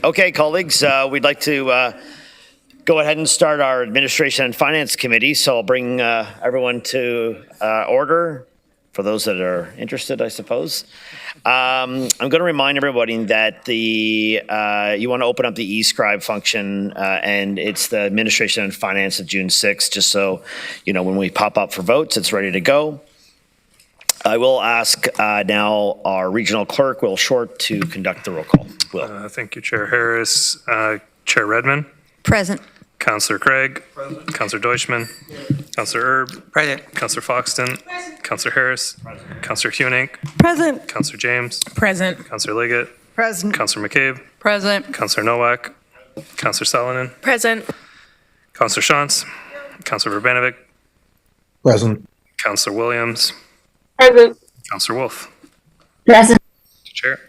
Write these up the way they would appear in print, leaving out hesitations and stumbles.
Okay, colleagues, we'd like to go ahead and start our Administration and Finance Committee. So I'll bring everyone to order for those that are interested, I suppose. I'm going to remind everybody that you want to open up the e-scribe function, and it's the Administration and Finance of June 6th, just so you know when we pop up for votes, it's ready to go. I will ask now our regional clerk, Will Short, to conduct the roll call. Will. Thank you, Chair Harris. Chair Redmond. Present. Councillor Craig. Present. Councillor Deutschmann. Present. Councillor Erb. Present. Councillor Foxton. Present. Councillor Harris. Present. Councillor Huning. Present. Councillor James. Present. Councillor Liggett. Present. Councillor McCabe. Present. Councillor Nowak. Councillor Salonen. Present. Councillor Shantz. Councillor Verbanovic. Present. Councillor Williams. Present. Councillor Wolf. Present. Chair.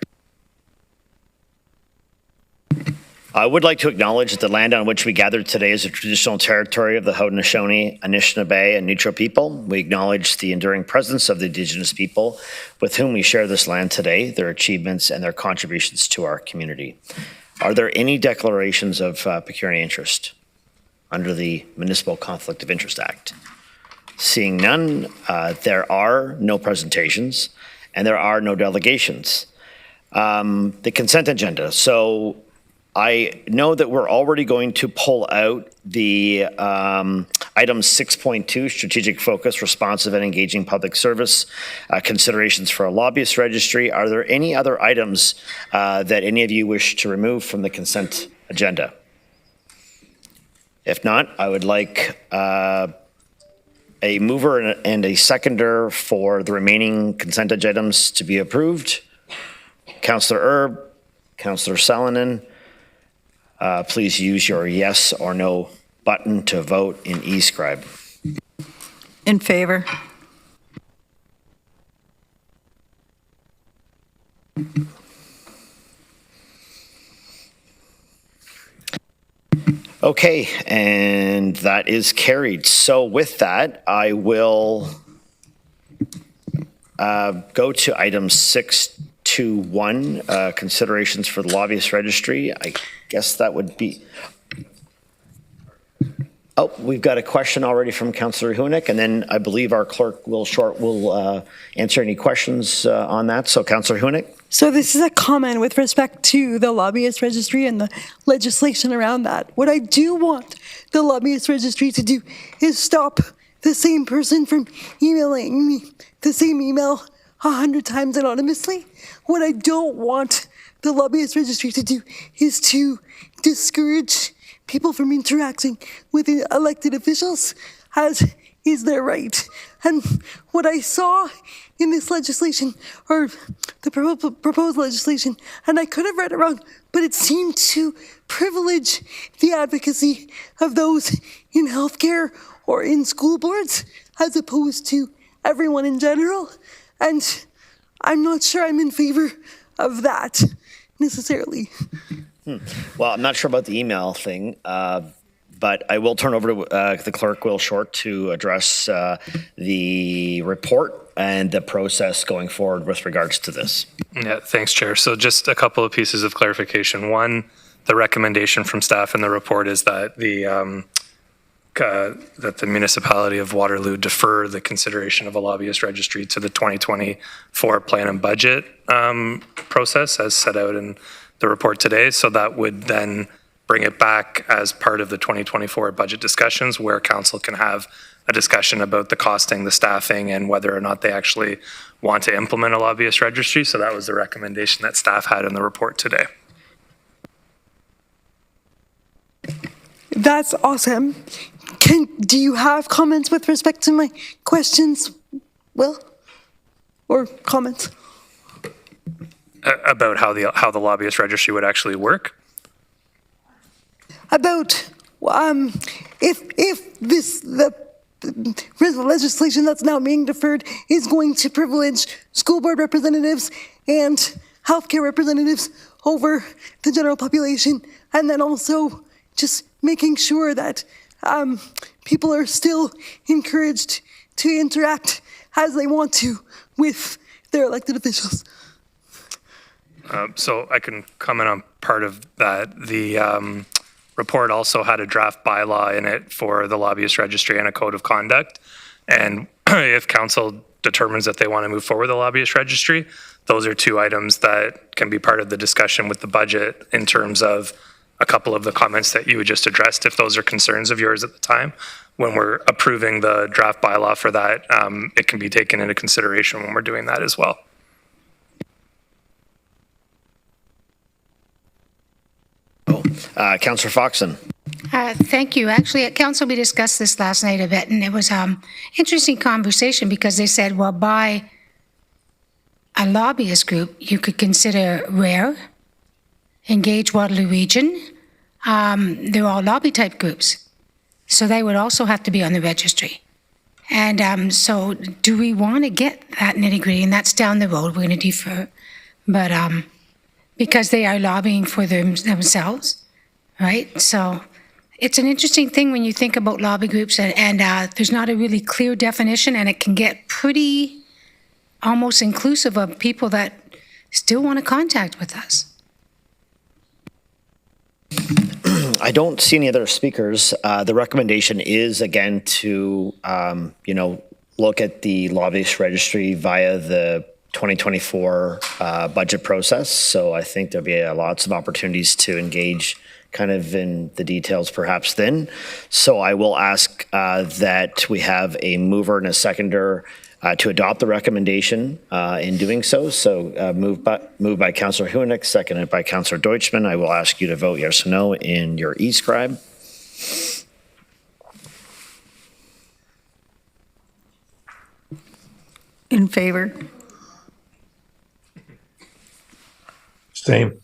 I would like to acknowledge that the land on which we gathered today is a traditional territory of the Haudenosaunee, Anishinaabe, and Neutral people. We acknowledge the enduring presence of the Indigenous people with whom we share this land today, their achievements, and their contributions to our community. Are there any declarations of pecuniary interest under the Municipal Conflict of Interest Act? Seeing none, there are no presentations and there are no delegations. The consent agenda. So I know that we're already going to pull out the item 6.2, strategic focus, responsive and engaging public service, considerations for a lobbyist registry. Are there any other items that any of you wish to remove from the consent agenda? If not, I would like a mover and a seconder for the remaining consent items to be approved. Councillor Erb, Councillor Salonen, please use your yes or no button to vote in e-scribe. In favor. Okay, and that is carried. So with that, I will go to item 6.2.1, considerations for the lobbyist registry. I guess that would be... Oh, we've got a question already from Councillor Hunek, and then I believe our clerk, Will Short, will answer any questions on that. So Councillor Hunek. So this is a comment with respect to the lobbyist registry and the legislation around that. What I do want the lobbyist registry to do is stop the same person from emailing me the same email 100 times anonymously. What I don't want the lobbyist registry to do is to discourage people from interacting with the elected officials, as is their right. And what I saw in this legislation, or the proposed legislation, and I could have read it wrong, but it seemed to privilege the advocacy of those in healthcare or in school boards, as opposed to everyone in general. And I'm not sure I'm in favor of that necessarily. Well, I'm not sure about the email thing, but I will turn over to the clerk, Will Short, to address the report and the process going forward with regards to this. Yeah, thanks, Chair. So just a couple of pieces of clarification. One, the recommendation from staff in the report is that the municipality of Waterloo defer the consideration of a lobbyist registry to the 2024 plan and budget process as set out in the report today. So that would then bring it back as part of the 2024 budget discussions, where council can have a discussion about the costing, the staffing, and whether or not they actually want to implement a lobbyist registry. So that was the recommendation that staff had in the report today. That's awesome. Do you have comments with respect to my questions, Will? Or comments? About how the lobbyist registry would actually work? About if the legislation that's now being deferred is going to privilege school board representatives and healthcare representatives over the general population, and then also just making sure that people are still encouraged to interact as they want to with their elected officials. So I can comment on part of that. The report also had a draft bylaw in it for the lobbyist registry and a code of conduct. And if council determines that they want to move forward with the lobbyist registry, those are two items that can be part of the discussion with the budget in terms of a couple of the comments that you had just addressed, if those are concerns of yours at the time. When we're approving the draft bylaw for that, it can be taken into consideration when we're doing that as well. Councillor Foxon. Thank you. Actually, at council, we discussed this last night a bit, and it was interesting conversation because they said, well, by a lobbyist group, you could consider RARE, Engage Waterloo Region. They're all lobby type groups. So they would also have to be on the registry. And so do we want to get that nitty gritty? And that's down the road. We're going to defer. But because they are lobbying for themselves, right? So it's an interesting thing when you think about lobby groups and there's not a really clear definition, and it can get pretty almost inclusive of people that still want to contact with us. I don't see any other speakers. The recommendation is, again, to, look at the lobbyist registry via the 2024 budget process. So I think there'll be lots of opportunities to engage kind of in the details perhaps then. So I will ask that we have a mover and a seconder to adopt the recommendation in doing so. So moved by Councillor Huenick, seconded by Councillor Deutschmann. I will ask you to vote yes or no in your e-scribe. In favor? Same.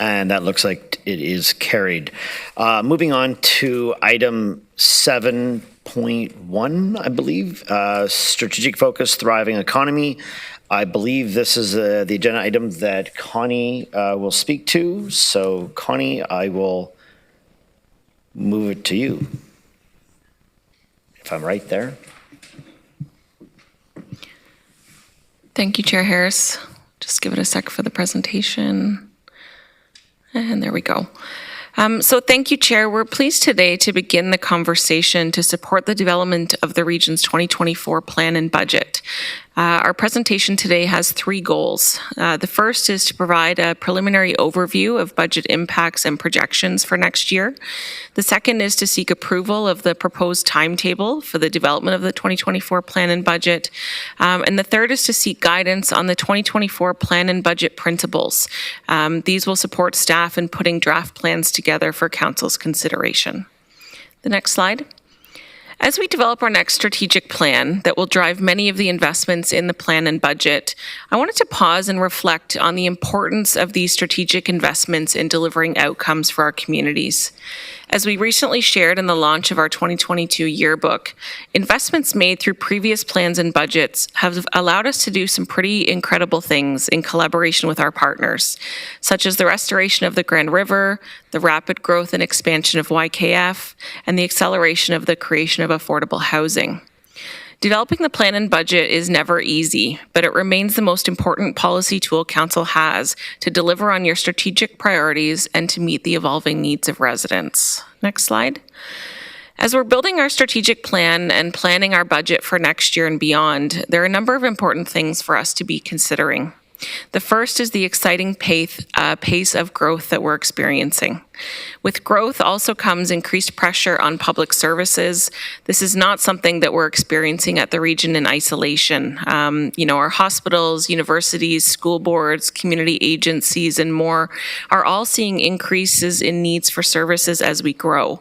And that looks like it is carried. Moving on to item 7.1, I believe, strategic focus, thriving economy. I believe this is the agenda item that Connie will speak to. So Connie, I will move it to you, if I'm right there. Thank you, Chair Harris. Just give it a sec for the presentation. And there we go. So thank you, Chair. We're pleased today to begin the conversation to support the development of the region's 2024 plan and budget. Our presentation today has three goals. The first is to provide a preliminary overview of budget impacts and projections for next year. The second is to seek approval of the proposed timetable for the development of the 2024 plan and budget. And the third is to seek guidance on the 2024 plan and budget principles. These will support staff in putting draft plans together for Council's consideration. The next slide. As we develop our next strategic plan that will drive many of the investments in the plan and budget, I wanted to pause and reflect on the importance of these strategic investments in delivering outcomes for our communities. As we recently shared in the launch of our 2022 yearbook, investments made through previous plans and budgets have allowed us to do some pretty incredible things in collaboration with our partners, such as the restoration of the Grand River, the rapid growth and expansion of YKF, and the acceleration of the creation of affordable housing. Developing the plan and budget is never easy, but it remains the most important policy tool Council has to deliver on your strategic priorities and to meet the evolving needs of residents. Next slide. As we're building our strategic plan and planning our budget for next year and beyond, there are a number of important things for us to be considering. The first is the exciting pace of growth that we're experiencing. With growth also comes increased pressure on public services. This is not something that we're experiencing at the region in isolation. Our hospitals, universities, school boards, community agencies, and more are all seeing increases in needs for services as we grow.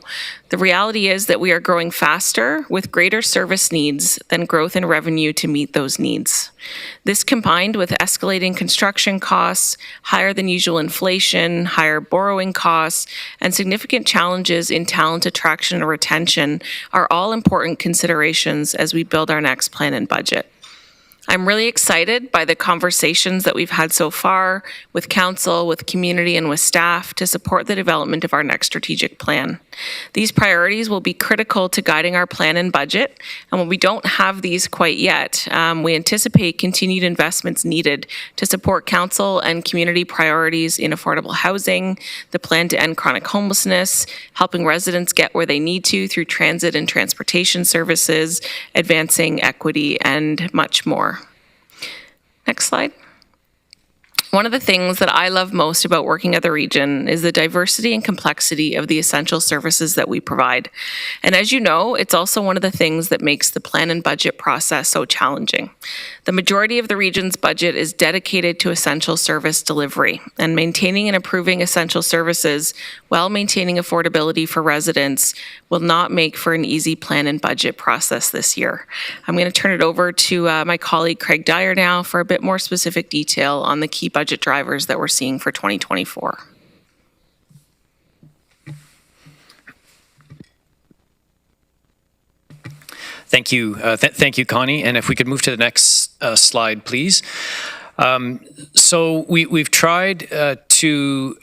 The reality is that we are growing faster with greater service needs than growth in revenue to meet those needs. This combined with escalating construction costs, higher than usual inflation, higher borrowing costs, and significant challenges in talent attraction and retention are all important considerations as we build our next plan and budget. I'm really excited by the conversations that we've had so far with council, with community, and with staff to support the development of our next strategic plan. These priorities will be critical to guiding our plan and budget, and when we don't have these quite yet, we anticipate continued investments needed to support council and community priorities in affordable housing, the plan to end chronic homelessness, helping residents get where they need to through transit and transportation services, advancing equity, and much more. Next slide. One of the things that I love most about working at the region is the diversity and complexity of the essential services that we provide. And as you know, it's also one of the things that makes the plan and budget process so challenging. The majority of the region's budget is dedicated to essential service delivery, and maintaining and improving essential services while maintaining affordability for residents will not make for an easy plan and budget process this year. I'm going to turn it over to my colleague Craig Dyer now for a bit more specific detail on the key budget drivers that we're seeing for 2024. Thank you. Thank you, Connie. And if we could move to the next slide, please. So we've tried to,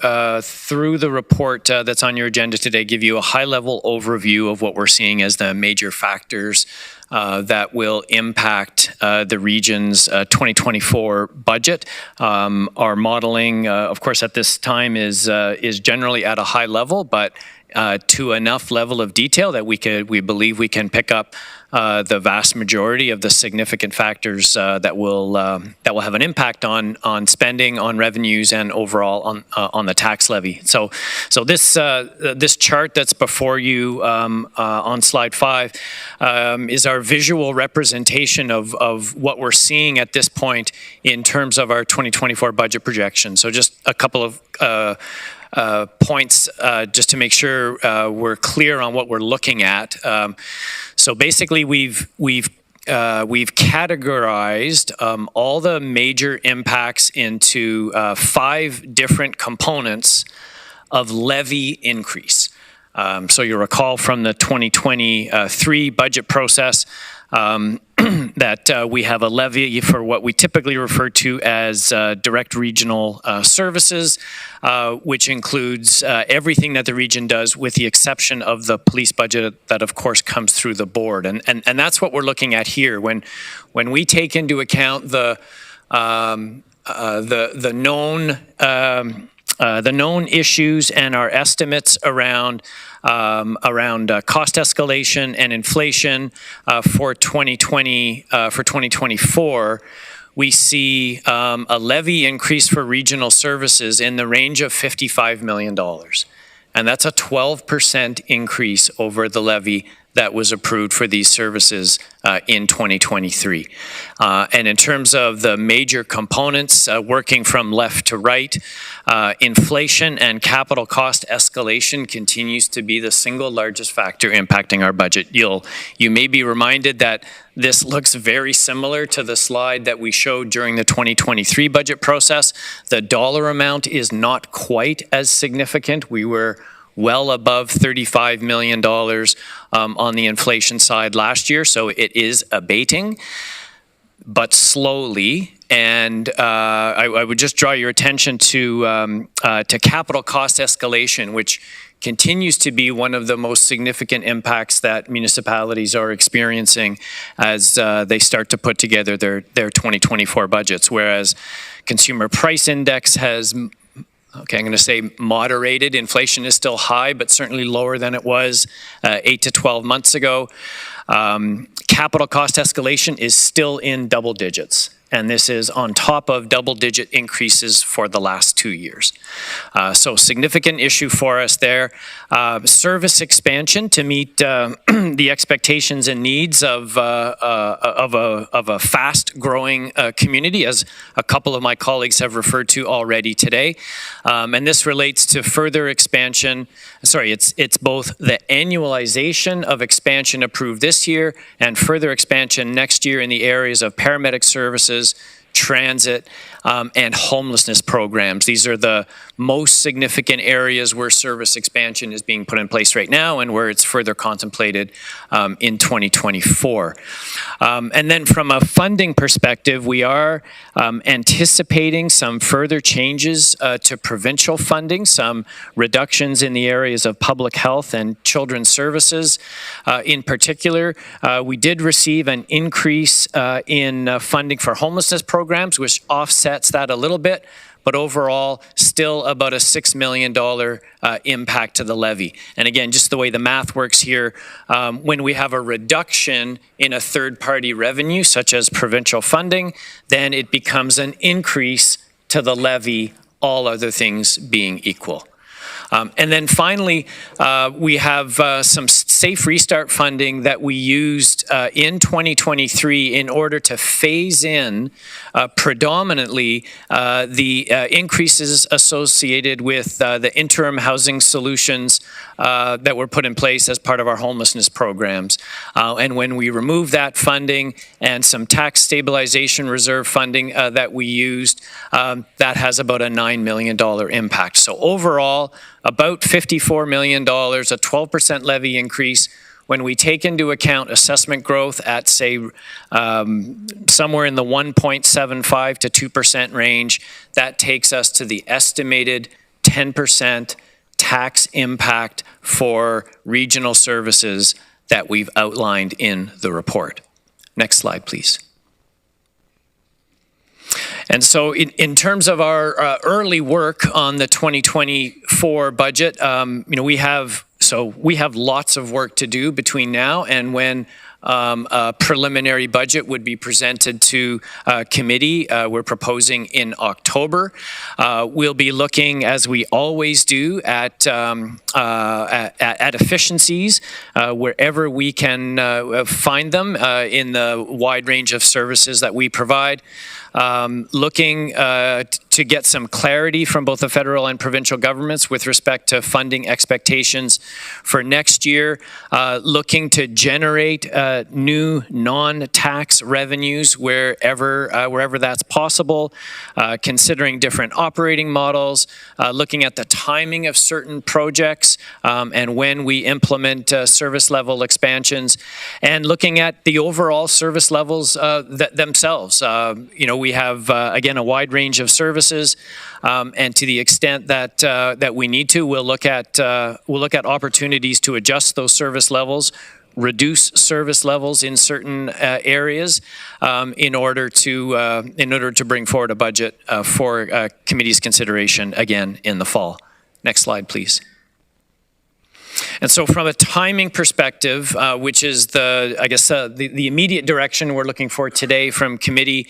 through the report that's on your agenda today, give you a high-level overview of what we're seeing as the major factors that will impact the region's 2024 budget. Our modeling, of course, at this time is generally at a high level, but to enough level of detail that we believe we can pick up the vast majority of the significant factors that will have an impact on spending, on revenues, and overall on the tax levy. So this chart that's before you on slide 5 is our visual representation of what we're seeing at this point in terms of our 2024 budget projection. So just a couple of points just to make sure we're clear on what we're looking at. So basically, we've categorized all the major impacts into 5 different components of levy increase. So you'll recall from the 2023 budget process that we have a levy for what we typically refer to as direct regional services, which includes everything that the region does with the exception of the police budget that of course comes through the board. And that's what we're looking at here. When we take into account the known issues and our estimates around cost escalation and inflation for 2024, we see a levy increase for regional services in the range of $55 million. And that's a 12% increase over the levy that was approved for these services in 2023. And in terms of the major components, working from left to right, inflation and capital cost escalation continues to be the single largest factor impacting our budget. You may be reminded that this looks very similar to the slide that we showed during the 2023 budget process. The dollar amount is not quite as significant. We were well above $35 million on the inflation side last year, so it is abating, but slowly. And I would just draw your attention to capital cost escalation, which continues to be one of the most significant impacts that municipalities are experiencing as they start to put together their 2024 budgets, whereas consumer price index has I'm going to say moderated. Inflation is still high, but certainly lower than it was 8 to 12 months ago. Capital cost escalation is still in double digits, and this is on top of double-digit increases for the last 2 years. So significant issue for us there. Service expansion to meet the expectations and needs of a fast-growing community, as a couple of my colleagues have referred to already today. And this relates to further expansion. Sorry, it's both the annualization of expansion approved this year and further expansion next year in the areas of paramedic services, transit, and homelessness programs. These are the most significant areas where service expansion is being put in place right now and where it's further contemplated in 2024. And then from a funding perspective, we are anticipating some further changes to provincial funding, some reductions in the areas of public health and children's services. In particular, we did receive an increase in funding for homelessness programs, which offsets that a little bit, but overall, still about a $6 million impact to the levy. And again, just the way the math works here, when we have a reduction in a third-party revenue, such as provincial funding, then it becomes an increase to the levy, all other things being equal. And then finally, we have some Safe Restart funding that we used in 2023 in order to phase in predominantly the increases associated with the interim housing solutions that were put in place as part of our homelessness programs. And when we remove that funding and some tax stabilization reserve funding that we used, that has about a $9 million impact. So overall, about $54 million, a 12% levy increase. When we take into account assessment growth at, say, somewhere in the 1.75 to 2% range, that takes us to the estimated 10% tax impact for regional services that we've outlined in the report. Next slide, please. And so in terms of our early work on the 2024 budget, we have lots of work to do between now and when a preliminary budget would be presented to committee. We're proposing in October. We'll be looking, as we always do, at efficiencies wherever we can find them in the wide range of services that we provide. Looking to get some clarity from both the federal and provincial governments with respect to funding expectations for next year, looking to generate new non-tax revenues wherever that's possible, considering different operating models, looking at the timing of certain projects and when we implement service level expansions, and looking at the overall service levels themselves. We have, again, a wide range of services, and to the extent that we need to, we'll look at opportunities to adjust those service levels, reduce service levels in certain areas, in order to bring forward a budget for committee's consideration again in the fall. Next slide, please. And so from a timing perspective, which is the immediate direction we're looking for today from committee,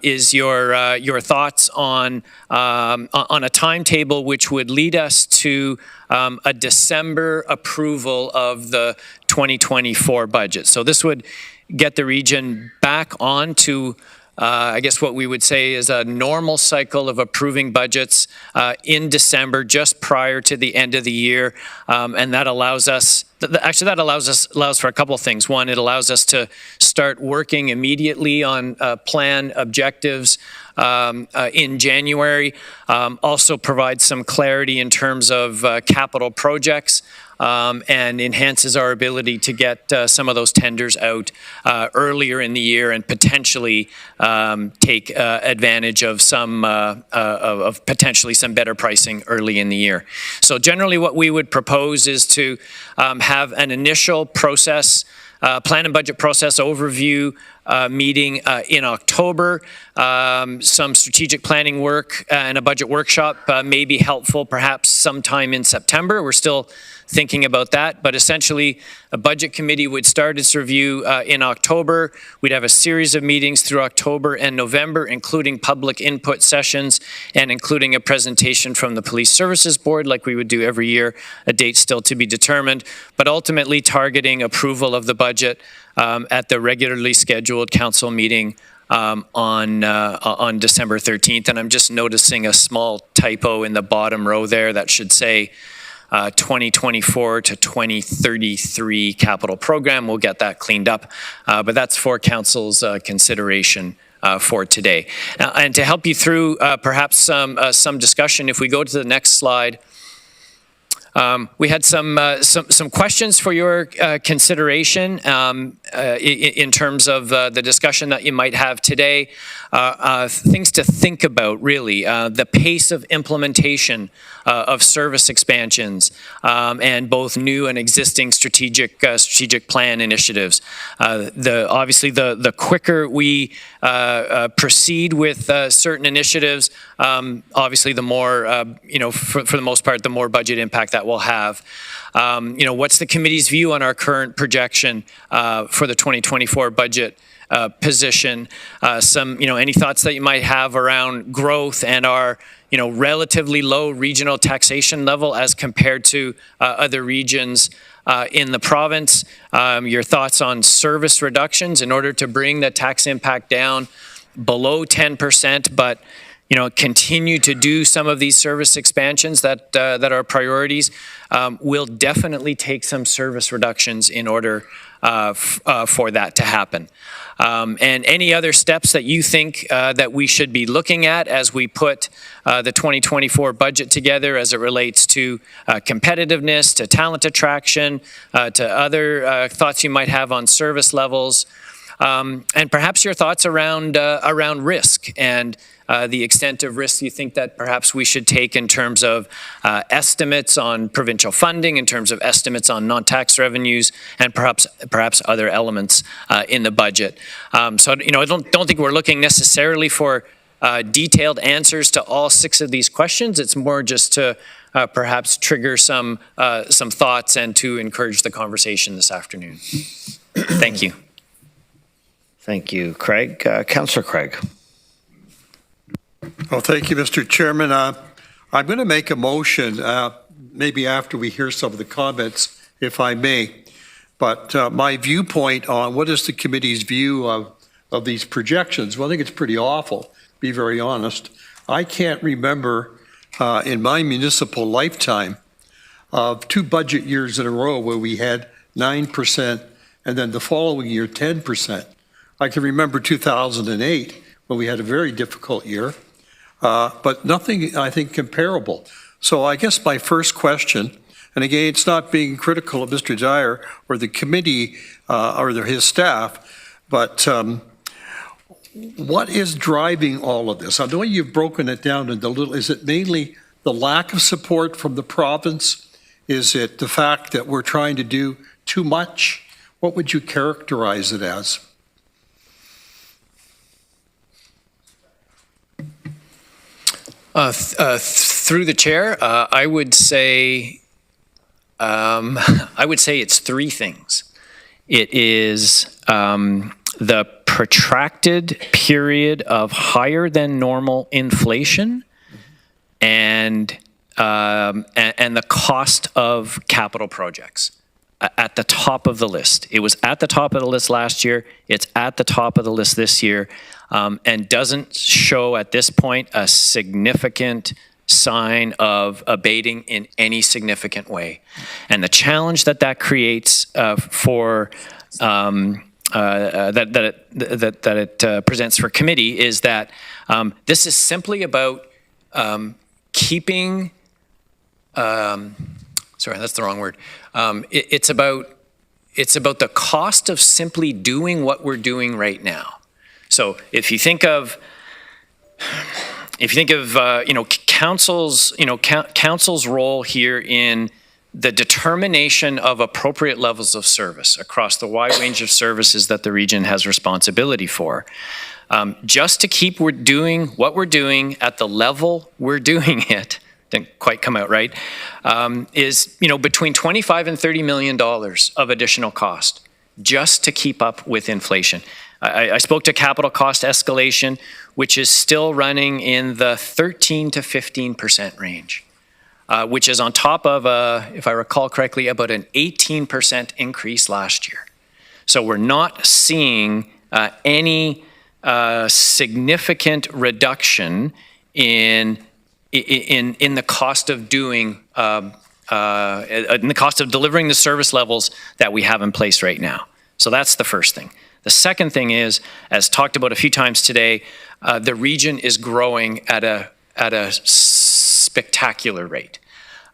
is your thoughts on a timetable which would lead us to a December approval of the 2024 budget. So this would get the region back on to what we would say is a normal cycle of approving budgets in December, just prior to the end of the year, and that allows us. Allows for a couple of things. One, it allows us to start working immediately on plan objectives in January. Also provides some clarity in terms of capital projects. And enhances our ability to get some of those tenders out earlier in the year and potentially take advantage of of potentially some better pricing early in the year. So generally what we would propose is to have an initial process, plan and budget process overview meeting in October. Some strategic planning work and a budget workshop may be helpful perhaps sometime in September. We're still thinking about that, but essentially a budget committee would start its review in October. We'd have a series of meetings through October and November, including public input sessions and including a presentation from the Police Services Board like we would do every year, a date still to be determined, but ultimately targeting approval of the budget at the regularly scheduled council meeting on December 13th. And I'm just noticing a small typo in the bottom row there that should say 2024 to 2033 capital program. We'll get that cleaned up, but that's for council's consideration for today. And to help you through perhaps some discussion, if we go to the next slide, we had some questions for your consideration in terms of the discussion that you might have today. Things to think about, really. The pace of implementation of service expansions and both new and existing strategic plan initiatives. Obviously, the quicker we proceed with certain initiatives, obviously the more, for the most part, the more budget impact that will have. What's the committee's view on our current projection for the 2024 budget position? Any thoughts that you might have around growth and our, relatively low regional taxation level as compared to other regions in the province? Your thoughts on service reductions in order to bring the tax impact down below 10%, but continue to do some of these service expansions that are priorities. Will definitely take some service reductions in order for that to happen. And any other steps that you think that we should be looking at as we put the 2024 budget together as it relates to competitiveness, to talent attraction, to other thoughts you might have on service levels, and perhaps your thoughts around risk and the extent of risk you think that perhaps we should take in terms of estimates on provincial funding, in terms of estimates on non-tax revenues, and perhaps other elements in the budget. So I don't think we're looking necessarily for detailed answers to all 6 of these questions. It's more just to perhaps trigger some thoughts and to encourage the conversation this afternoon. Thank you. Thank you, Craig. Councillor Craig. Well, thank you, Mr. Chairman. I'm going to make a motion, maybe after we hear some of the comments, if I may. But my viewpoint on what is the committee's view of these projections, well, I think it's pretty awful, to be very honest. I can't remember in my municipal lifetime of 2 budget years in a row where we had 9% and then the following year 10%. I can remember 2008 when we had a very difficult year. But nothing, I think, comparable. So I guess my first question, and again, it's not being critical of Mr. Dyer or the committee or his staff, but what is driving all of this? I know you've broken it down into little, is it mainly the lack of support from the province? Is it the fact that we're trying to do too much? What would you characterize it as? Through the chair, I would say it's 3 things. It is the protracted period of higher than normal inflation, and the cost of capital projects at the top of the list. It was at the top of the list last year. It's at the top of the list this year. And doesn't show at this point a significant sign of abating in any significant way. And the challenge that creates for that it presents for committee is that this is simply about keeping. Sorry, that's the wrong word. It's about the cost of simply doing what we're doing right now. So if you think of council's role here in the determination of appropriate levels of service across the wide range of services that the region has responsibility for, just to keep doing what we're doing at the level we're doing it, didn't quite come out right, is between $25 and $30 million of additional cost just to keep up with inflation. I spoke to capital cost escalation, which is still running in the 13 to 15% range, which is on top of, if I recall correctly, about an 18% increase last year. So we're not seeing any significant reduction in the cost of doing, in the cost of delivering the service levels that we have in place right now. So that's the first thing. The second thing is, as talked about a few times today, the region is growing at a spectacular rate.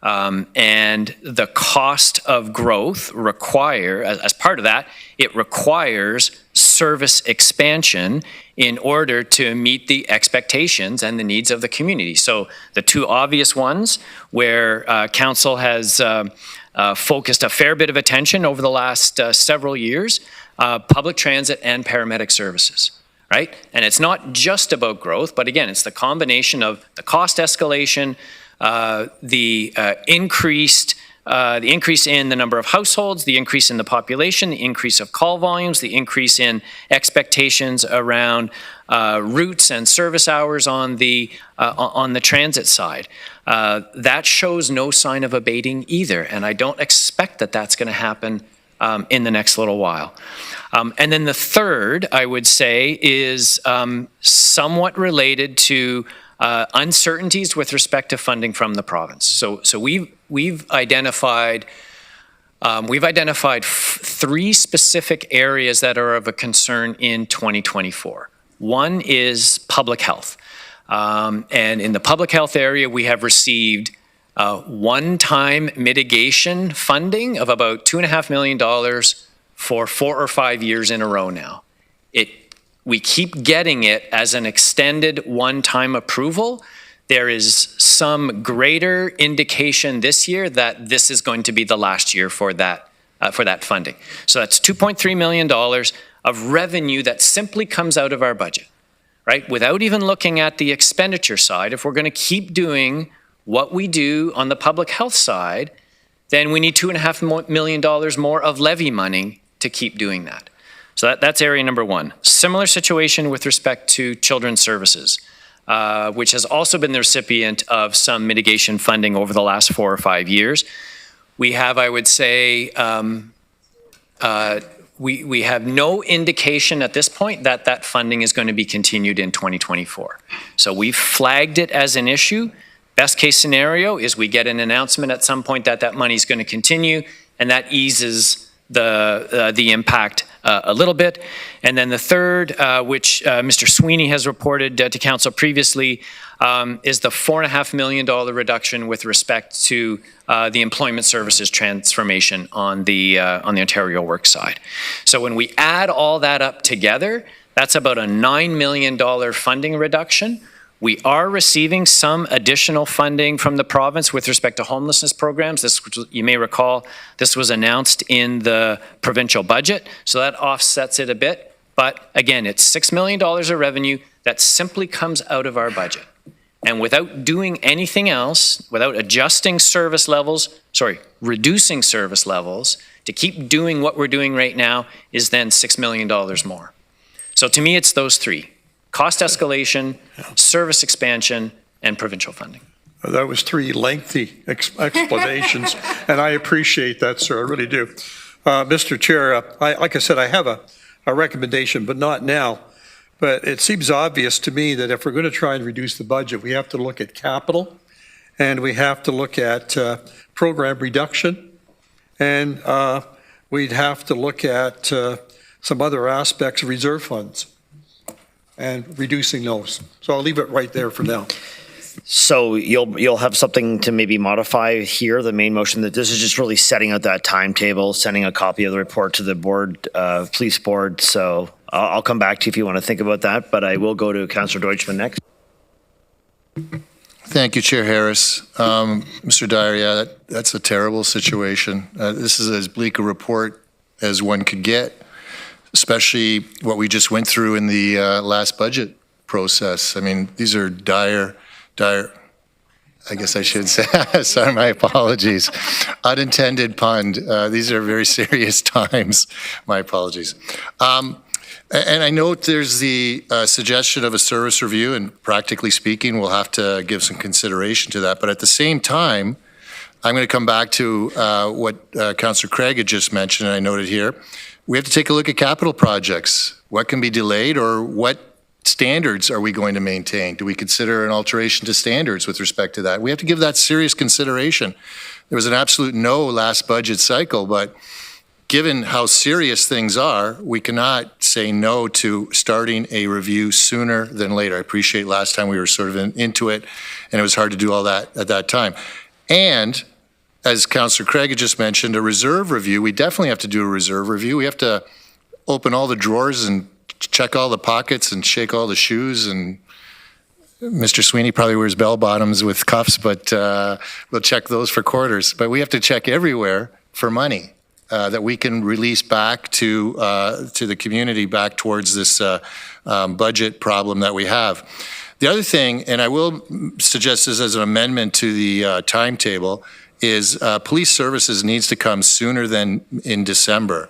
And the cost of growth as part of that, it requires service expansion in order to meet the expectations and the needs of the community. So the two obvious ones where council has focused a fair bit of attention over the last several years, public transit and paramedic services. Right? And it's not just about growth, but again, it's the combination of the cost escalation, the increase in the number of households, the increase in the population, the increase of call volumes, the increase in expectations around routes and service hours on the transit side. That shows no sign of abating either, and I don't expect that that's going to happen in the next little while. And then the third, I would say, is somewhat related to uncertainties with respect to funding from the province. So we've identified three specific areas that are of a concern in 2024. One is public health. And in the public health area, we have received one-time mitigation funding of about $2.5 million for 4 or 5 years in a row now. We keep getting it as an extended one-time approval. There is some greater indication this year that this is going to be the last year for that funding. So that's $2.3 million of revenue that simply comes out of our budget, right? Without even looking at the expenditure side, if we're going to keep doing what we do on the public health side, then we need $2.5 million more of levy money to keep doing that. So that's area number one. Similar situation with respect to children's services, which has also been the recipient of some mitigation funding over the last 4 or 5 years. We have, I would say, we have no indication at this point that that funding is going to be continued in 2024. So we've flagged it as an issue. Best case scenario is we get an announcement at some point that that money is going to continue, and that eases the impact a little bit. And then the third, which Mr. Sweeney has reported to council previously, is the $4.5 million reduction with respect to the employment services transformation on the Ontario Work side. So when we add all that up together, that's about a $9 million funding reduction. We are receiving some additional funding from the province with respect to homelessness programs. This, you may recall, this was announced in the provincial budget, so that offsets it a bit. But again, it's $6 million of revenue that simply comes out of our budget. And without doing anything else, without adjusting service levels, reducing service levels, to keep doing what we're doing right now is then $6 million more. So to me, it's those three: cost escalation, service expansion, and provincial funding. That was 3 lengthy explanations, and I appreciate that, sir. I really do. Mr. Chair, like I said, I have a recommendation, but not now. But it seems obvious to me that if we're going to try and reduce the budget, we have to look at capital, and we have to look at program reduction, and we'd have to look at some other aspects of reserve funds and reducing those. So I'll leave it right there for now. So you'll have something to maybe modify here, the main motion, that this is just really setting out that timetable, sending a copy of the report to the board, police board. So I'll come back to you if you want to think about that, but I will go to Councillor Deutschman next. Thank you, Chair Harris. Mr. Dyer, yeah, that's a terrible situation. This is as bleak a report as one could get, especially what we just went through in the last budget process. I mean, these are dire, I guess I should say, sorry, my apologies. Unintended pun. These are very serious times. My apologies. And I note there's the suggestion of a service review, and practically speaking, we'll have to give some consideration to that. But at the same time, I'm going to come back to what Councillor Craig had just mentioned, and I noted here. We have to take a look at capital projects. What can be delayed, or what standards are we going to maintain? Do we consider an alteration to standards with respect to that? We have to give that serious consideration. There was an absolute no last budget cycle, but given how serious things are, we cannot saying no to starting a review sooner than later. I appreciate last time we were sort of into it, and it was hard to do all that at that time. And as Councillor Craig had just mentioned, a reserve review, we definitely have to do a reserve review. We have to open all the drawers and check all the pockets and shake all the shoes. And Mr. Sweeney probably wears bell bottoms with cuffs, but we'll check those for quarters. But we have to check everywhere for money that we can release back to the community, back towards this budget problem that we have. The other thing, and I will suggest this as an amendment to the timetable, is police services needs to come sooner than in December.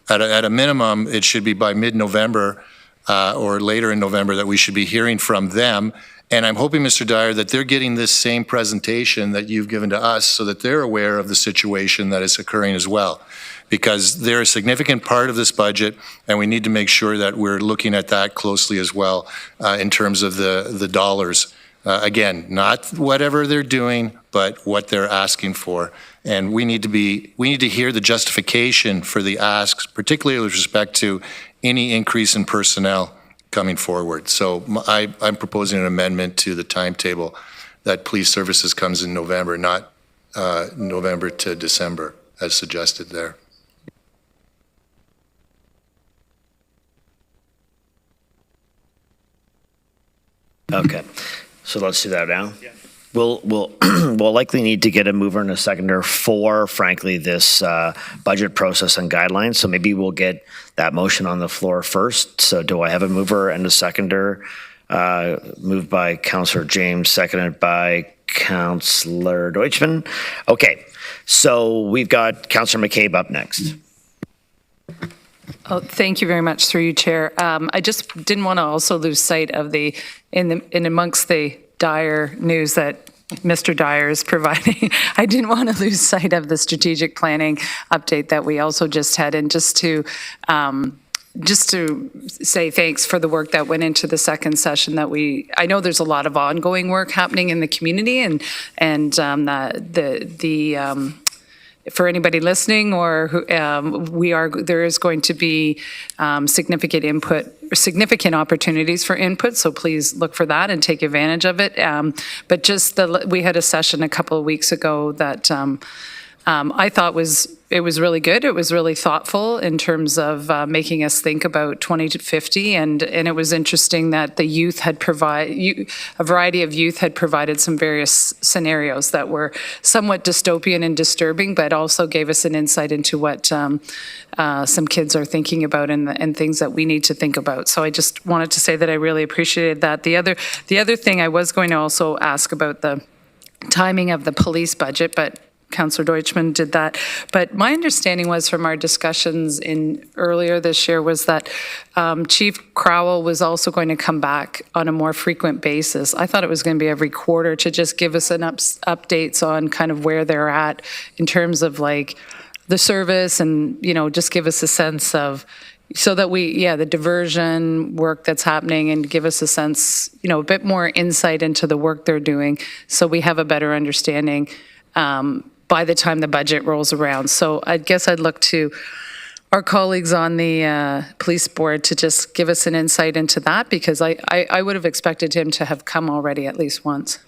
At a minimum, it should be by mid-November or later in November that we should be hearing from them. And I'm hoping, Mr. Dyer, that they're getting this same presentation that you've given to us so that they're aware of the situation that is occurring as well. Because they're a significant part of this budget, and we need to make sure that we're looking at that closely as well in terms of the dollars. Again, not whatever they're doing, but what they're asking for. And we need to hear the justification for the asks, particularly with respect to any increase in personnel coming forward. So I'm proposing an amendment to the timetable that police services comes in November, not November to December, as suggested there. Okay, so let's do that now. Yeah. We'll likely need to get a mover and a seconder for, frankly, this budget process and guidelines. So maybe we'll get that motion on the floor first. So do I have a mover and a seconder? Moved by Councillor James, seconded by Councillor Deutschman. Okay, so we've got Councillor McCabe up next. Oh, thank you very much, through you, Chair. I just didn't want to also lose sight of in amongst the dire news that Mr. Dyer is providing. I didn't want to lose sight of the strategic planning update that we also just had, and just to say thanks for the work that went into the second session. I know there's a lot of ongoing work happening in the community, and for anybody listening, or who, there is going to be significant opportunities for input. So please look for that and take advantage of it. But we had a session a couple of weeks ago that I thought was really good. It was really thoughtful in terms of making us think about 2050, and it was interesting that the youth had a variety of youth had provided some various scenarios that were somewhat dystopian and disturbing, but also gave us an insight into what some kids are thinking about and things that we need to think about. So I just wanted to say that I really appreciated that. The other thing I was going to also ask about the timing of the police budget, but Councillor Deutschman did that. But my understanding was from our discussions earlier this year was that Chief Crowell was also going to come back on a more frequent basis. I thought it was going to be every quarter to just give us updates on kind of where they're at in terms of like the service, and, just give us a sense of, so that the diversion work that's happening, and give us a sense, a bit more insight into the work they're doing, so we have a better understanding by the time the budget rolls around. So I guess I'd look to our colleagues on the police board to just give us an insight into that, because I would have expected him to have come already at least once.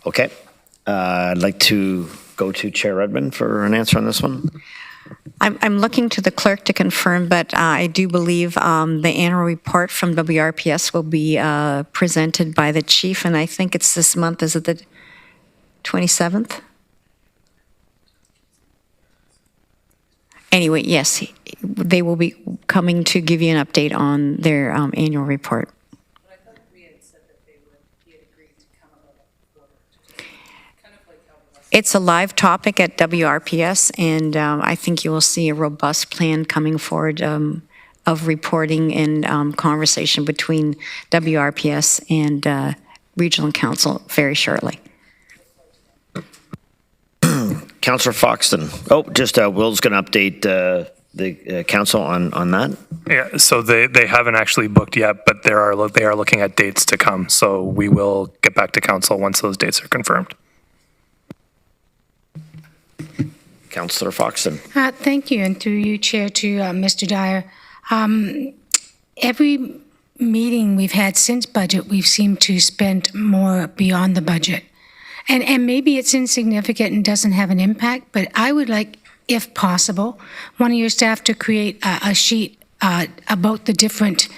Okay. I'd like to go to Chair Redmond for an answer on this one. I'm looking to the clerk to confirm, but I do believe the annual report from WRPS will be presented by the chief, and I think it's this month. Is it the 27th? Anyway, yes, they will be coming to give you an update on their annual report. But I thought we had said that he had agreed to come about a quarter. Kind of like how It's a live topic at WRPS, and I think you will see a robust plan coming forward of reporting and conversation between WRPS and Regional Council very shortly. Councillor Foxton. Oh, just Will's going to update the council on that. Yeah, so they haven't actually booked yet, but they are looking at dates to come. So we will get back to council once those dates are confirmed. Councillor Foxton. Thank you, and through you, Chair, to Mr. Dyer. Every meeting we've had since budget, we've seemed to spend more beyond the budget. And maybe it's insignificant and doesn't have an impact, but I would like, if possible, one of your staff to create a sheet about the different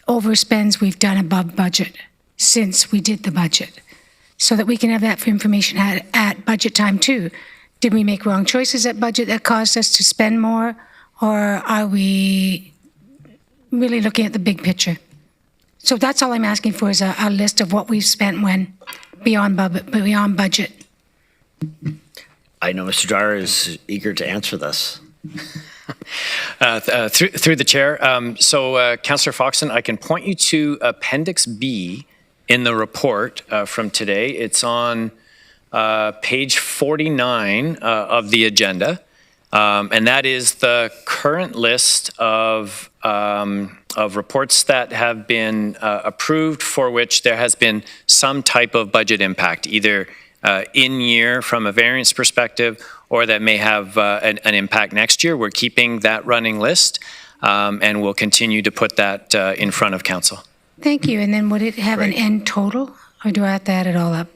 overspends we've done above budget since we did the budget, so that we can have that for information at budget time too. Did we make wrong choices at budget that caused us to spend more, or are we really looking at the big picture? So that's all I'm asking for, is a list of what we've spent when beyond budget. I know Mr. Dyer is eager to answer this. Through the chair. Councillor Foxton, I can point you to Appendix B in the report from today. It's on page 49 of the agenda, and that is the current list of reports that have been approved for which there has been some type of budget impact, either in year from a variance perspective, or that may have an impact next year. We're keeping that running list, and we'll continue to put that in front of council. Thank you. And then would it have an end total, or do I have to add it all up?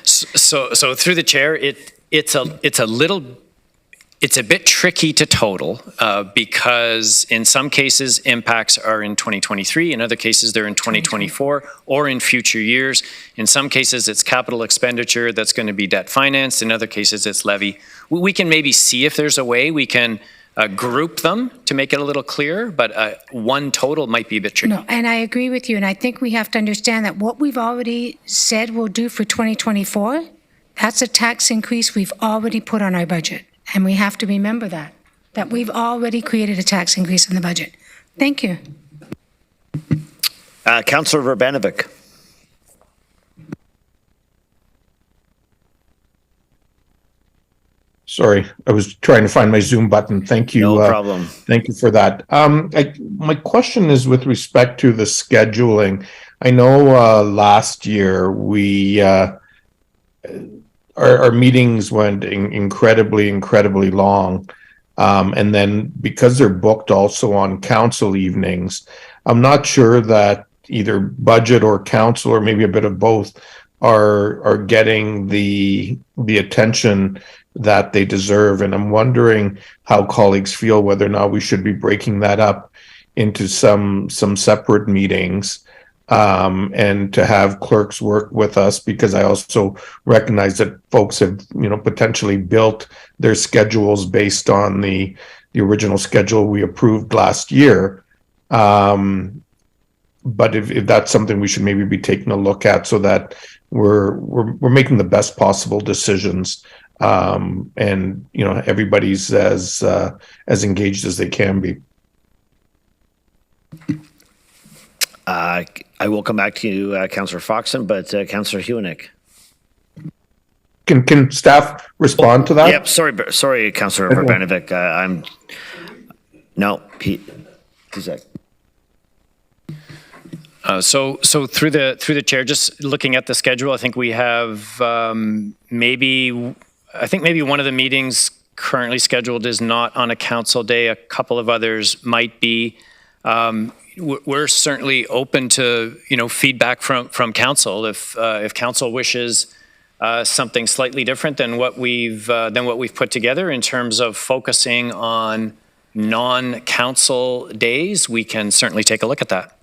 So through the chair, it's a bit tricky to total because in some cases impacts are in 2023, in other cases they're in 2024 or in future years. In some cases it's capital expenditure that's going to be debt financed, in other cases it's levy. We can maybe see if there's a way we can group them to make it a little clearer, but one total might be a bit tricky. No, and I agree with you, and I think we have to understand that what we've already said we'll do for 2024, that's a tax increase we've already put on our budget. And we have to remember that we've already created a tax increase in the budget. Thank you. Councillor Verbanovic. Sorry, I was trying to find my Zoom button. Thank you. No problem. Thank you for that. My question is with respect to the scheduling. I know last year we our meetings went incredibly long. And then because they're booked also on council evenings, I'm not sure that either budget or council, or maybe a bit of both, are getting the attention that they deserve. And I'm wondering how colleagues feel, whether or not we should be breaking that up into some separate meetings, and to have clerks work with us, because I also recognize that folks have, potentially built their schedules based on the original schedule we approved last year. But if that's something we should maybe be taking a look at, so that we're making the best possible decisions, and everybody's as engaged as they can be. I will come back to you, Councillor Foxton, but Councillor Hewenick. Can staff respond to that? Yep. Sorry, Councillor Verbanovic. Pete Cusack. So through the chair, just looking at the schedule, I think we have maybe one of the meetings currently scheduled is not on a council day. A couple of others might be. We're certainly open to feedback from council if council wishes something slightly different than what we've put together in terms of focusing on non-council days. We can certainly take a look at that.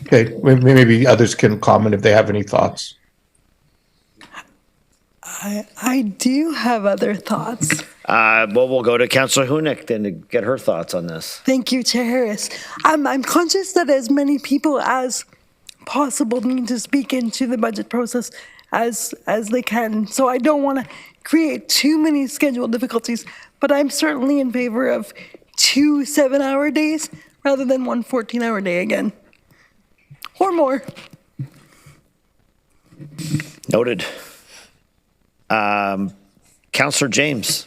Okay, maybe others can comment if they have any thoughts. I do have other thoughts. Well, we'll go to Councillor Hewenick then to get her thoughts on this. Thank you, Chair Harris. I'm conscious that as many people as possible need to speak into the budget process as they can. So I don't want to create too many schedule difficulties, but I'm certainly in favor of 2 7-hour days rather than 1 14-hour day again. Or more. Noted. Councillor James.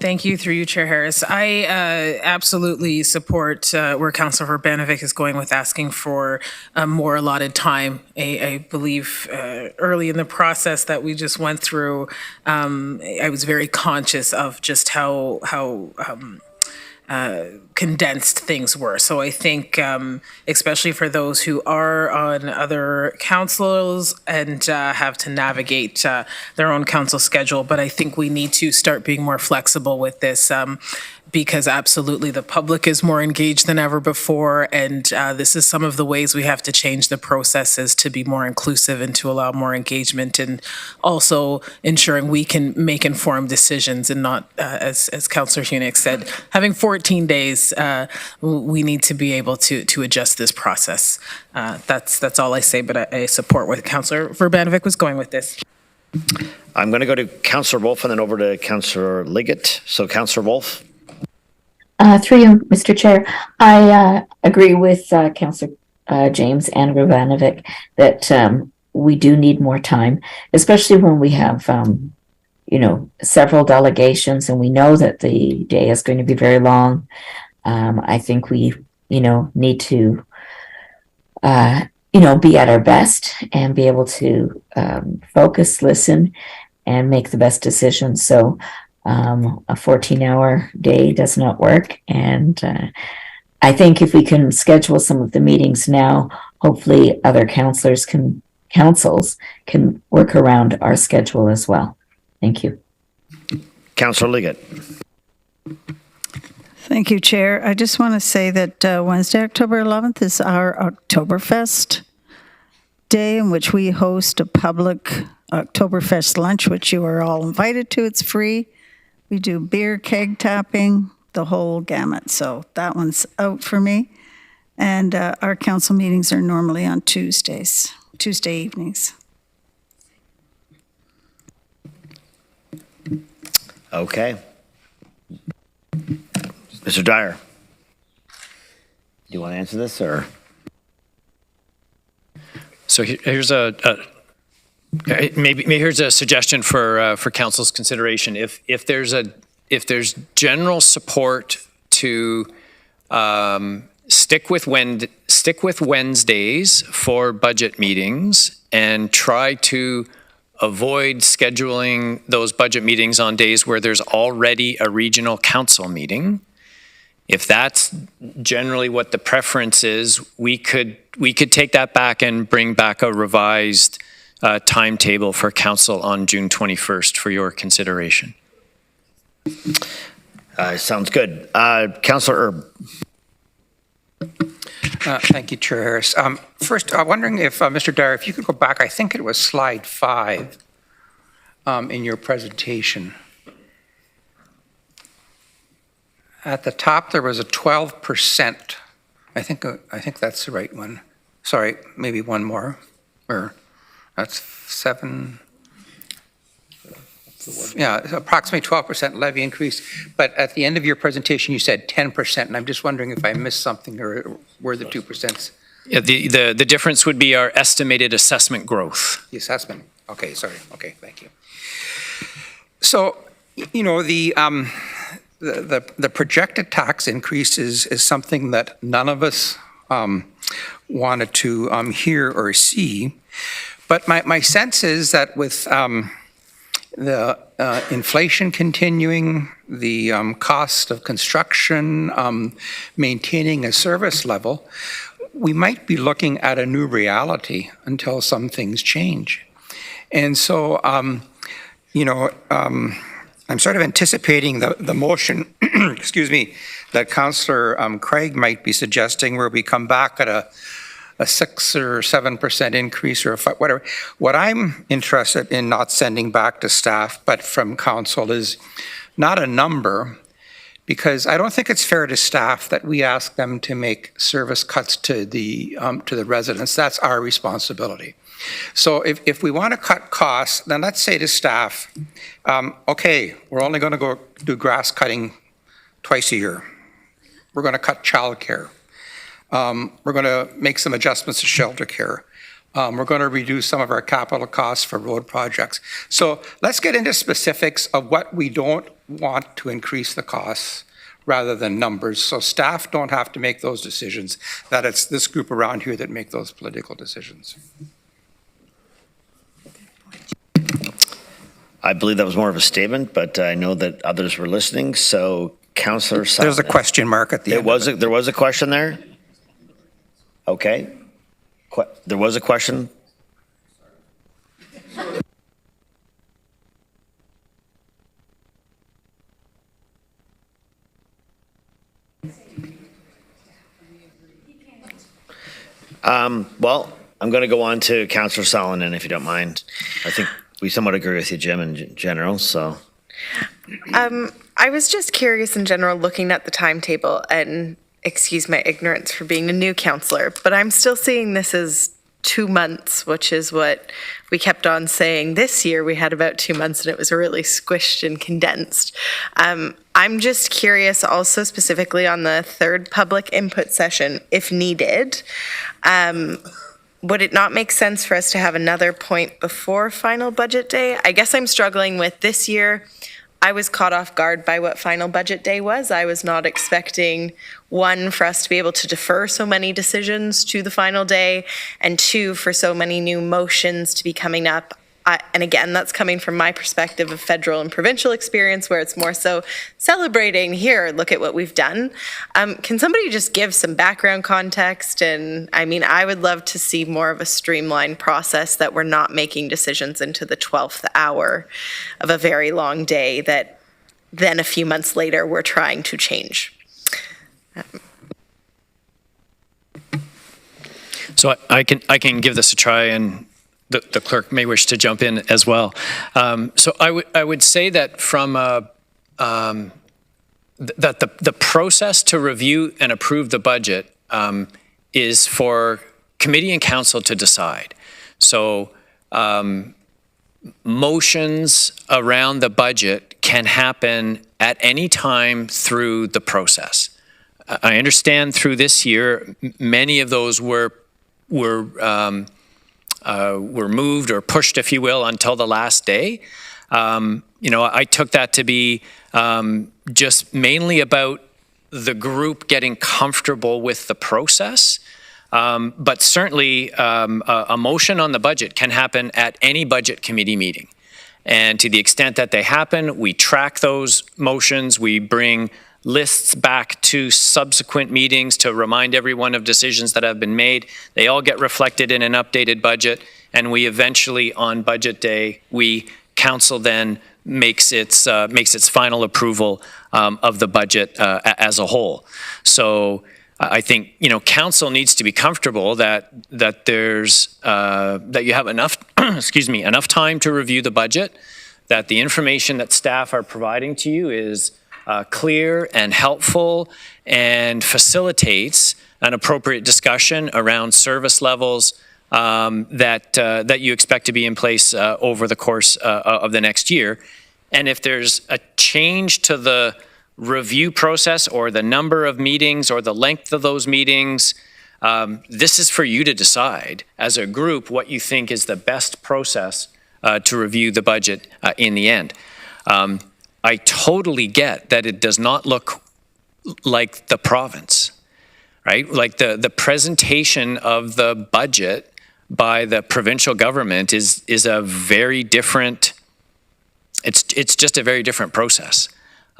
Thank you, through you, Chair Harris. I absolutely support where Councillor Urbanovic is going with asking for more allotted time. I believe early in the process that we just went through, I was very conscious of just how condensed things were. So I think, especially for those who are on other councils and have to navigate their own council schedule, but I think we need to start being more flexible with this. Because absolutely the public is more engaged than ever before, and this is some of the ways we have to change the processes to be more inclusive and to allow more engagement, and also ensuring we can make informed decisions and not, as Councillor Hunick said, having 14 days, we need to be able to adjust this process. That's all I say, but I support where Councillor Urbanovic was going with this. I'm going to go to Councillor Wolf and then over to Councillor Liggett. So Councillor Wolf. Through you, Mr. Chair, I agree with Councillor James and Urbanovic that we do need more time, especially when we have, several delegations and we know that the day is going to be very long. I think we, need to, be at our best and be able to focus, listen, and make the best decisions. So a 14-hour day does not work. And I think if we can schedule some of the meetings now, hopefully other councils can work around our schedule as well. Thank you. Councillor Liggett. Thank you, Chair. I just want to say that Wednesday, October 11th is our Oktoberfest day in which we host a public Oktoberfest lunch, which you are all invited to. It's free. We do beer, keg tapping, the whole gamut. So that one's out for me. And our council meetings are normally on Tuesday evenings. Okay. Mr. Dyer, do you want to answer this or? So here's maybe here's a suggestion for council's consideration. If there's general support to stick with Wednesdays for budget meetings and try to avoid scheduling those budget meetings on days where there's already a regional council meeting. If that's generally what the preference is, we could take that back and bring back a revised timetable for council on June 21st for your consideration. Sounds good. Councillor Erb. Thank you, Chair Harris. First, I'm wondering if, Mr. Dyer, if you could go back, I think it was slide 5 in your presentation. At the top, there was a 12%. I think that's the right one. Sorry, maybe one more. Or that's 7. Yeah, approximately 12% levy increase. But at the end of your presentation, you said 10%, and I'm just wondering if I missed something or were the 2%? Yeah, the difference would be our estimated assessment growth. The assessment. Okay, sorry. Okay, thank you. So, the projected tax increase is something that none of us wanted to hear or see. But my sense is that with the inflation continuing, the cost of construction, maintaining a service level, we might be looking at a new reality until some things change. And so, I'm sort of anticipating the motion, excuse me, that Councillor Craig might be suggesting, where we come back at a 6 or 7% increase or whatever. What I'm interested in not sending back to staff, but from council, is not a number, because I don't think it's fair to staff that we ask them to make service cuts to the residents. That's our responsibility. So if we want to cut costs, then let's say to staff, okay, we're only going to go do grass cutting twice a year. We're going to cut childcare. We're going to make some adjustments to shelter care. We're going to reduce some of our capital costs for road projects. So let's get into specifics of what we don't want to increase the costs rather than numbers. So staff don't have to make those decisions, that it's this group around here that make those political decisions. I believe that was more of a statement, but I know that others were listening. So Councillor Sullivan. There's a question mark at the end. There was a question there? Okay. There was a question? Well, I'm going to go on to Councillor Sullivan, if you don't mind. I think we somewhat agree with you, Jim, in general, so. I was just curious in general, looking at the timetable, and excuse my ignorance for being a new councillor, but I'm still seeing this as 2 months, which is what we kept on saying. This year we had about 2 months and it was really squished and condensed. I'm just curious also specifically on the third public input session, if needed, would it not make sense for us to have another point before final budget day? I guess I'm struggling with this year. I was caught off guard by what final budget day was. I was not expecting, one, for us to be able to defer so many decisions to the final day, and two, for so many new motions to be coming up. And again, that's coming from my perspective of federal and provincial experience, where it's more so celebrating, here, look at what we've done. Can somebody just give some background context? And I mean, I would love to see more of a streamlined process, that we're not making decisions into the 12th hour of a very long day that then a few months later we're trying to change. So I can give this a try, and the clerk may wish to jump in as well. So I would say that from that the process to review and approve the budget is for committee and council to decide. So motions around the budget can happen at any time through the process. I understand through this year, many of those were moved or pushed, if you will, until the last day. I took that to be just mainly about the group getting comfortable with the process. But certainly a motion on the budget can happen at any budget committee meeting. And to the extent that they happen, we track those motions, we bring lists back to subsequent meetings to remind everyone of decisions that have been made. They all get reflected in an updated budget, and we eventually, on budget day, council then makes its final approval of the budget as a whole. So I think council needs to be comfortable that there's that you have enough enough time to review the budget, that the information that staff are providing to you is clear and helpful and facilitates an appropriate discussion around service levels that you expect to be in place over the course of the next year. And if there's a change to the review process or the number of meetings or the length of those meetings, this is for you to decide as a group what you think is the best process to review the budget in the end. I totally get that it does not look like the province, right? Like the presentation of the budget by the provincial government is a very different, it's just a very different process.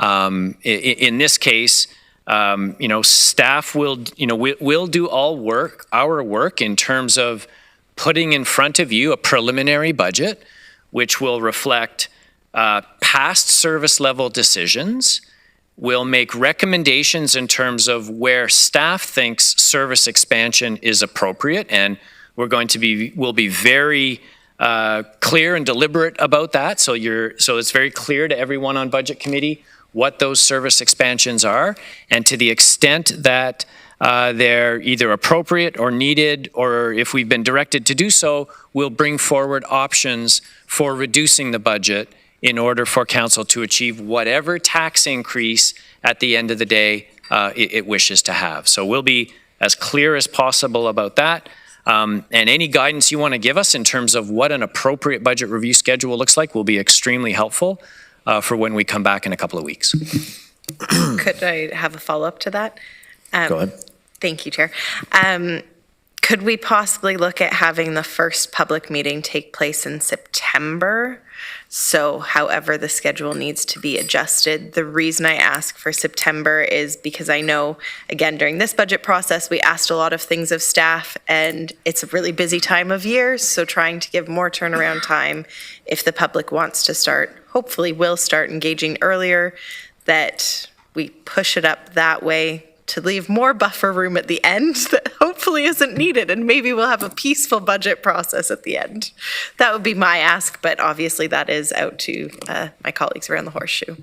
In this case, staff will do our work in terms of putting in front of you a preliminary budget, which will reflect past service level decisions. We'll make recommendations in terms of where staff thinks service expansion is appropriate, and we'll be very clear and deliberate about that. So it's very clear to everyone on budget committee what those service expansions are, and to the extent that they're either appropriate or needed, or if we've been directed to do so, we'll bring forward options for reducing the budget in order for council to achieve whatever tax increase at the end of the day it wishes to have. So we'll be as clear as possible about that. And any guidance you want to give us in terms of what an appropriate budget review schedule looks like will be extremely helpful for when we come back in a couple of weeks. Could I have a follow-up to that? Go ahead. Thank you, Chair. Could we possibly look at having the first public meeting take place in September? So however the schedule needs to be adjusted. The reason I ask for September is because I know, again, during this budget process, we asked a lot of things of staff, and it's a really busy time of year, so trying to give more turnaround time if the public wants to start, hopefully will start engaging earlier, that we push it up that way to leave more buffer room at the end that hopefully isn't needed, and maybe we'll have a peaceful budget process at the end. That would be my ask, but obviously that is out to my colleagues around the horseshoe.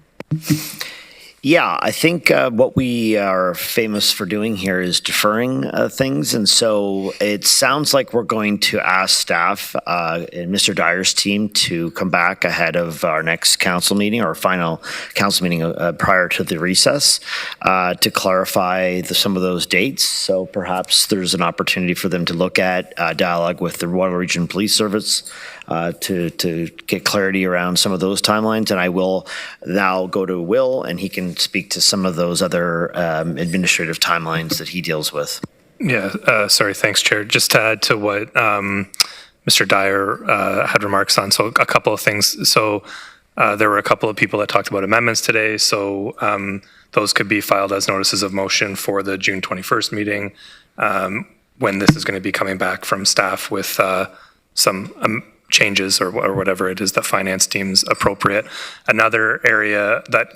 Yeah, I think what we are famous for doing here is deferring things. And so it sounds like we're going to ask staff and Mr. Dyer's team to come back ahead of our next council meeting, or final council meeting prior to the recess, to clarify some of those dates. So perhaps there's an opportunity for them to look at dialogue with the Waterloo Region Police Service to get clarity around some of those timelines. And I will now go to Will, and he can speak to some of those other administrative timelines that he deals with. Yeah, sorry, thanks, Chair. Just to add to what Mr. Dyer had remarks on, so a couple of things. So there were a couple of people that talked about amendments today, so those could be filed as notices of motion for the June 21st meeting, when this is going to be coming back from staff with some changes or whatever it is that finance deems appropriate. Another area that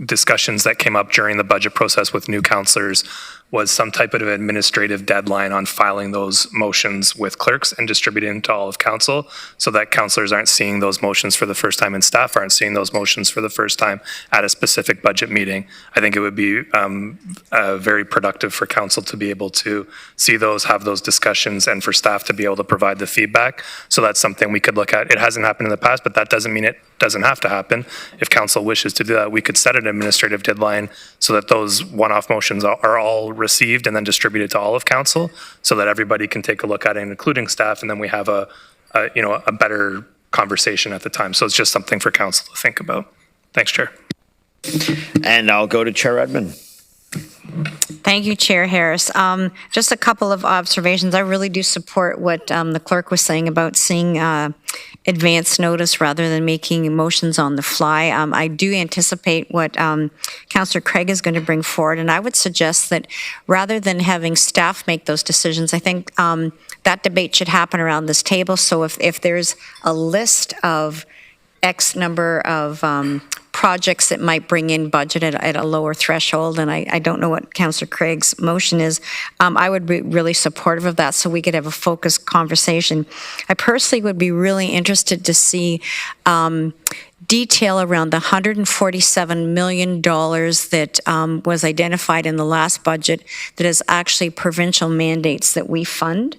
discussions that came up during the budget process with new councillors was some type of administrative deadline on filing those motions with clerks and distributing to all of council, so that councillors aren't seeing those motions for the first time and staff aren't seeing those motions for the first time at a specific budget meeting. I think it would be very productive for council to be able to see those, have those discussions, and for staff to be able to provide the feedback. So that's something we could look at. It hasn't happened in the past, but that doesn't mean it doesn't have to happen. If council wishes to do that, we could set an administrative deadline so that those one-off motions are all received and then distributed to all of council, so that everybody can take a look at it, including staff, and then we have a better conversation at the time. So it's just something for council to think about. Thanks, Chair. And I'll go to Chair Edmund. Thank you, Chair Harris. Just a couple of observations. I really do support what the clerk was saying about seeing advance notice rather than making motions on the fly. I do anticipate what Councillor Craig is going to bring forward, and I would suggest that rather than having staff make those decisions, I think that debate should happen around this table. So if there's a list of X number of projects that might bring in budget at a lower threshold, and I don't know what Councillor Craig's motion is, I would be really supportive of that so we could have a focused conversation. I personally would be really interested to see detail around the $147 million that was identified in the last budget that is actually provincial mandates that we fund.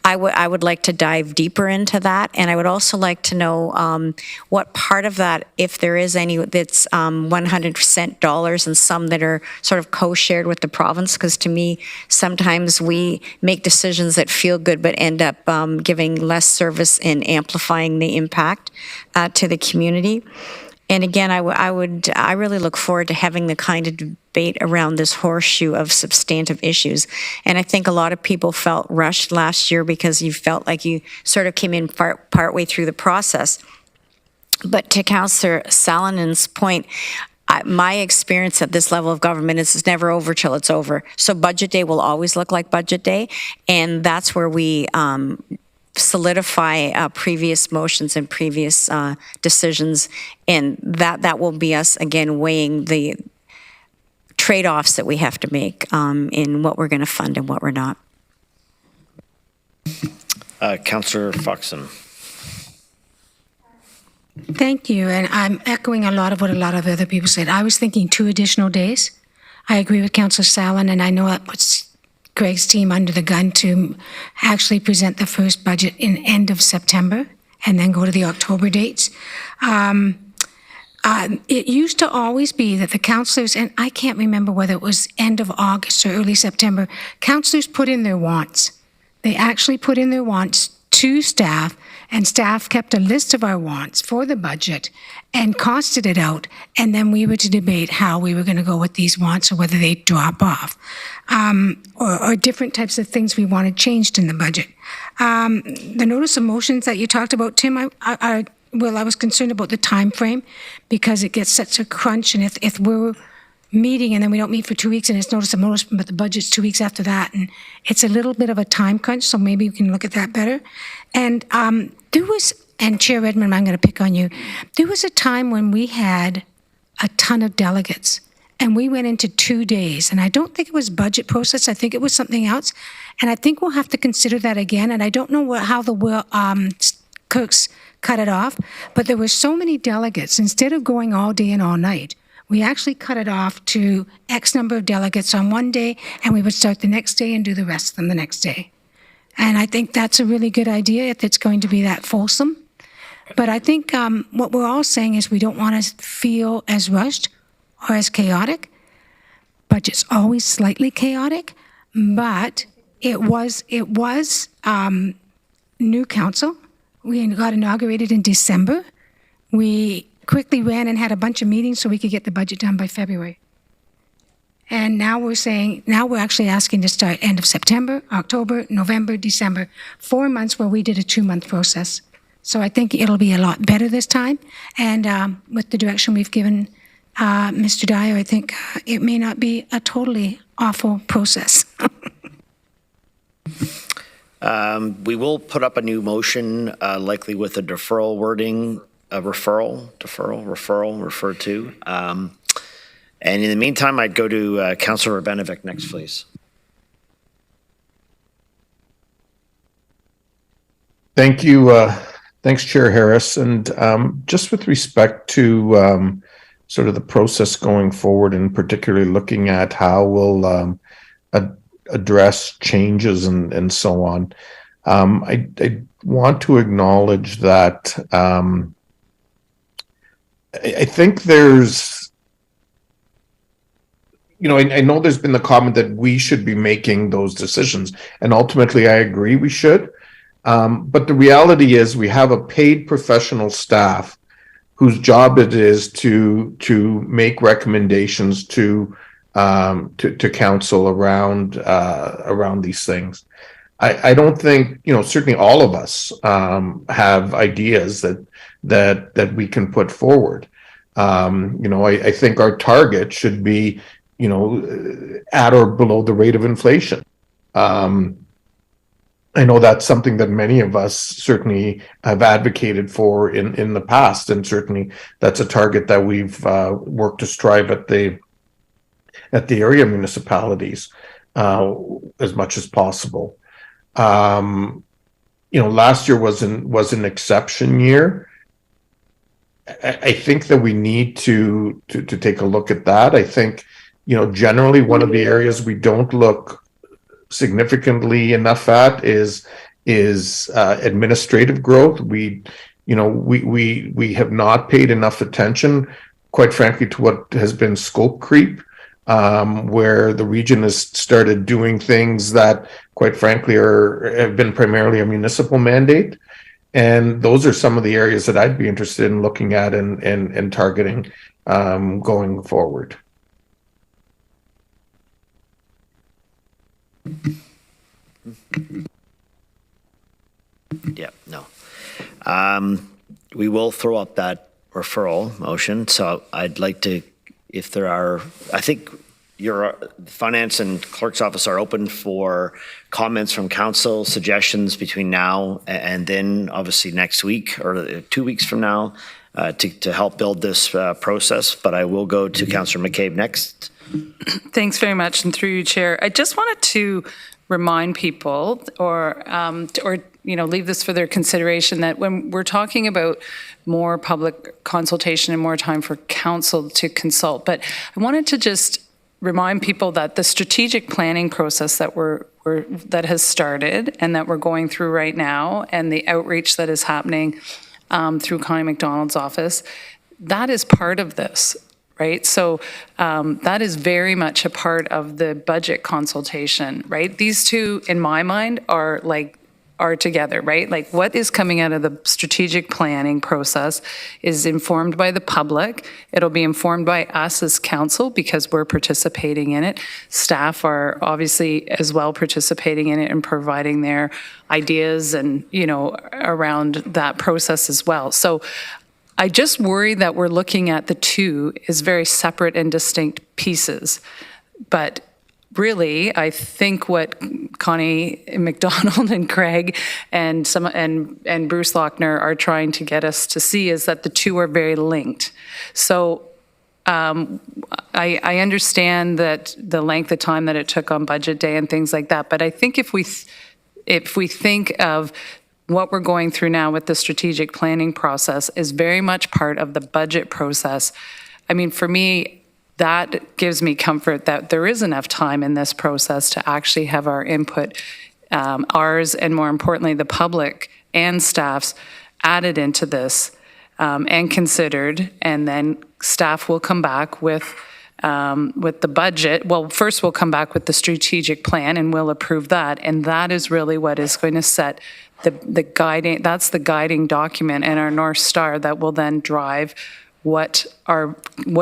I would like to dive deeper into that, and I would also like to know what part of that, if there is any, that's 100% dollars and some that are sort of co-shared with the province, because to me, sometimes we make decisions that feel good but end up giving less service and amplifying the impact to the community. And again, I really look forward to having the kind of debate around this horseshoe of substantive issues. And I think a lot of people felt rushed last year because you felt like you sort of came in partway through the process. But to Councillor Salinen's point, my experience at this level of government is it's never over till it's over. So budget day will always look like budget day, and that's where we solidify previous motions and previous decisions, and that will be us again weighing the trade-offs that we have to make in what we're going to fund and what we're not. Councillor Foxon. Thank you, and I'm echoing a lot of what a lot of other people said. I was thinking 2 additional days. I agree with Councillor Salin, and I know that puts Greg's team under the gun to actually present the first budget in end of September and then go to the October dates. It used to always be that the councillors, and I can't remember whether it was end of August or early September, councillors put in their wants. They actually put in their wants to staff, and staff kept a list of our wants for the budget and costed it out, and then we were to debate how we were going to go with these wants or whether they drop off, or different types of things we wanted changed in the budget. The notice of motions that you talked about, Tim, I was concerned about the time frame because it gets such a crunch, and if we're meeting and then we don't meet for 2 weeks and it's notice of motion, but the budget's 2 weeks after that, and it's a little bit of a time crunch, so maybe we can look at that better. And there was, and Chair Redmond, I'm going to pick on you, there was a time when we had a ton of delegates, and we went into 2 days, and I don't think it was budget process, I think it was something else, and I think we'll have to consider that again, and I don't know how the cooks cut it off, but there were so many delegates, instead of going all day and all night, we actually cut it off to X number of delegates on one day, and we would start the next day and do the rest of them the next day. And I think that's a really good idea if it's going to be that fulsome. But I think what we're all saying is we don't want to feel as rushed or as chaotic. Budget's always slightly chaotic, but it was new council. We got inaugurated in December. We quickly ran and had a bunch of meetings so we could get the budget done by February. And now we're actually asking to start end of September, October, November, December, 4 months where we did a 2-month process. So I think it'll be a lot better this time. And with the direction we've given Mr. Dyer, I think it may not be a totally awful process. We will put up a new motion, likely with a deferral wording, refer to. And in the meantime, I'd go to Councillor Benovic next, please. Thank you. Thanks, Chair Harris. And just with respect to sort of the process going forward, and particularly looking at how we'll address changes and so on, I want to acknowledge that I think there's, I know there's been the comment that we should be making those decisions, and ultimately I agree we should. But the reality is we have a paid professional staff whose job it is to make recommendations to council around these things. I don't think, certainly all of us have ideas that we can put forward. I think our target should be, at or below the rate of inflation. I know that's something that many of us certainly have advocated for in the past, and certainly that's a target that we've worked to strive at the area municipalities as much as possible. Last year was an exception year. I think that we need to take a look at that. I think, generally one of the areas we don't look significantly enough at is administrative growth. We have not paid enough attention, quite frankly, to what has been scope creep, where the region has started doing things that, quite frankly, have been primarily a municipal mandate. And those are some of the areas that I'd be interested in looking at and targeting going forward. Yeah, no. We will throw up that referral motion. So I'd like to, if there are, I think your finance and clerk's office are open for comments from council, suggestions between now and then, obviously next week or 2 weeks from now, to help build this process. But I will go to Councillor McCabe next. Thanks very much, and through you, Chair. I just wanted to remind people, or leave this for their consideration, that when we're talking about more public consultation and more time for council to consult, but I wanted to just remind people that the strategic planning process that that has started and that we're going through right now, and the outreach that is happening through Connie McDonald's office, that is part of this. right? So that is very much a part of the budget consultation, right? These two, in my mind, are together, right? Like what is coming out of the strategic planning process is informed by the public. It'll be informed by us as council because we're participating in it. Staff are obviously as well participating in it and providing their ideas and, around that process as well. So I just worry that we're looking at the two as very separate and distinct pieces. But really, I think what Connie McDonald and Craig and Bruce Lochner are trying to get us to see is that the two are very linked. So I understand that the length of time that it took on budget day and things like that, but I think if we think of what we're going through now with the strategic planning process is very much part of the budget process. I mean, for me, that gives me comfort that there is enough time in this process to actually have our input, ours, and more importantly, the public and staff's added into this and considered, and then staff will come back with the budget. Well, first we'll come back with the strategic plan and we'll approve that, and that is really what is going to set the guiding, that's the guiding document and our North Star that will then drive what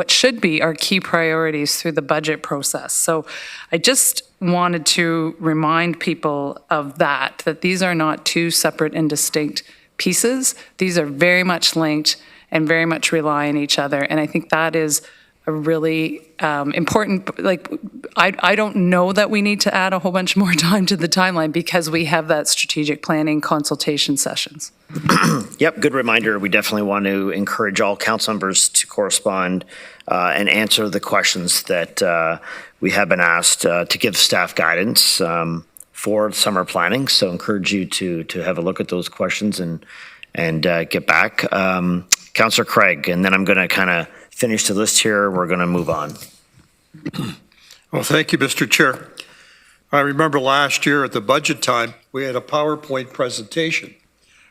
should be our key priorities through the budget process. So I just wanted to remind people of that these are not two separate and distinct pieces. These are very much linked and very much rely on each other. And I think that is a really important, I don't know that we need to add a whole bunch more time to the timeline because we have that strategic planning consultation sessions. Yep, good reminder. We definitely want to encourage all council members to correspond and answer the questions that we have been asked to give staff guidance for summer planning. So encourage you to have a look at those questions and get back. Councillor Craig, and then I'm going to kind of finish the list here. We're going to move on. Well, thank you, Mr. Chair. I remember last year at the budget time, we had a PowerPoint presentation.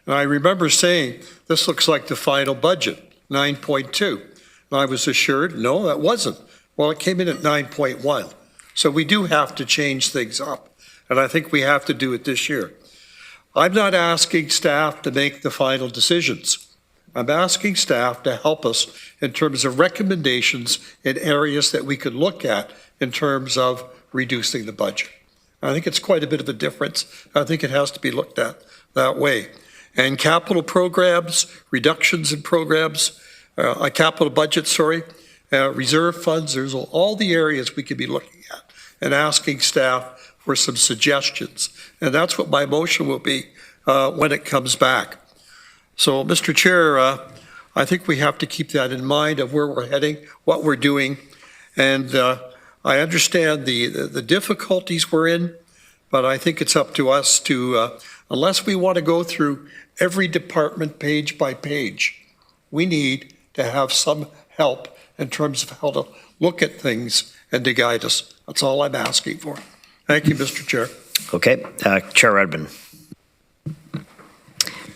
And I remember saying, this looks like the final budget, 9.2. And I was assured, no, that wasn't. Well, it came in at 9.1. So we do have to change things up. And I think we have to do it this year. I'm not asking staff to make the final decisions. I'm asking staff to help us in terms of recommendations in areas that we could look at in terms of reducing the budget. I think it's quite a bit of a difference. I think it has to be looked at that way. And capital programs, reductions in programs, capital budget, reserve funds, there's all the areas we could be looking at and asking staff for some suggestions. And that's what my motion will be when it comes back. So, Mr. Chair, I think we have to keep that in mind of where we're heading, what we're doing. And I understand the difficulties we're in, but I think it's up to us to, unless we want to go through every department page by page, we need to have some help in terms of how to look at things and to guide us. That's all I'm asking for. Thank you, Mr. Chair. Okay, Chair Redmond.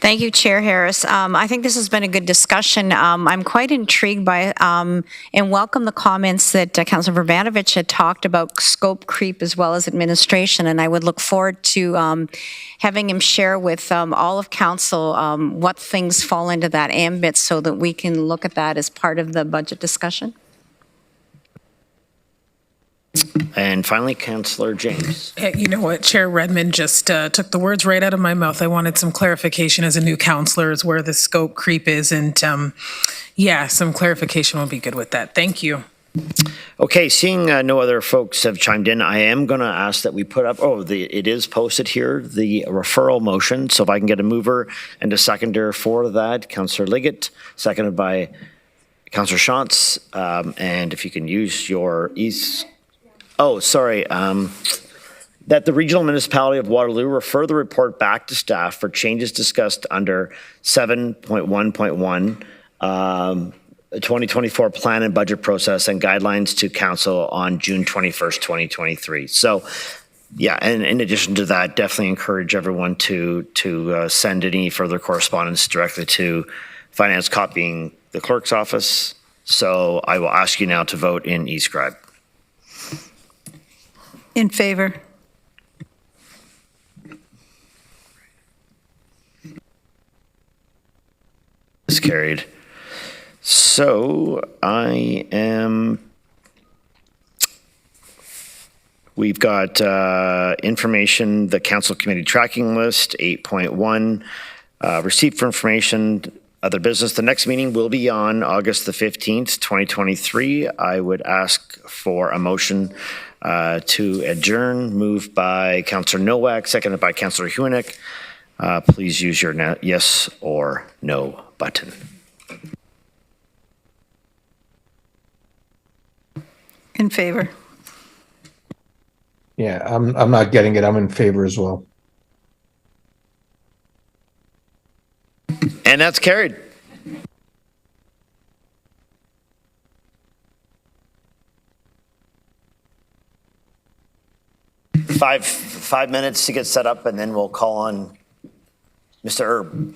Thank you, Chair Harris. I think this has been a good discussion. I'm quite intrigued by and welcome the comments that Councilor Vrbanovich had talked about scope creep as well as administration, and I would look forward to having him share with all of Council what things fall into that ambit so that we can look at that as part of the budget discussion. And finally, Councillor James. You know what, Chair Redmond just took the words right out of my mouth. I wanted some clarification as a new councillor as where the scope creep is, and yeah, some clarification will be good with that. Thank you. Okay, seeing no other folks have chimed in, I am going to ask that we put up, it is posted here, the referral motion. So if I can get a mover and a seconder for that, Councillor Liggett, seconded by Councillor Shantz, and if you can use your that the Regional Municipality of Waterloo refer the report back to staff for changes discussed under 7.1.1, 2024 plan and budget process and guidelines to council on June 21st, 2023. So, yeah, and in addition to that, definitely encourage everyone to send any further correspondence directly to finance copying the clerk's office, So I will ask you now to vote in eScribe. In favor. Is carried. So we've got information, the council committee tracking list, 8.1, receipt for information, other business. The next meeting will be on August the 15th, 2023. I would ask for a motion to adjourn, moved by Councillor Nowak, seconded by Councillor Huenick. Please use your yes or no button. In favor. Yeah, I'm not getting it. I'm in favor as well. And that's carried. Five minutes to get set up, and then we'll call on Mr. Erb.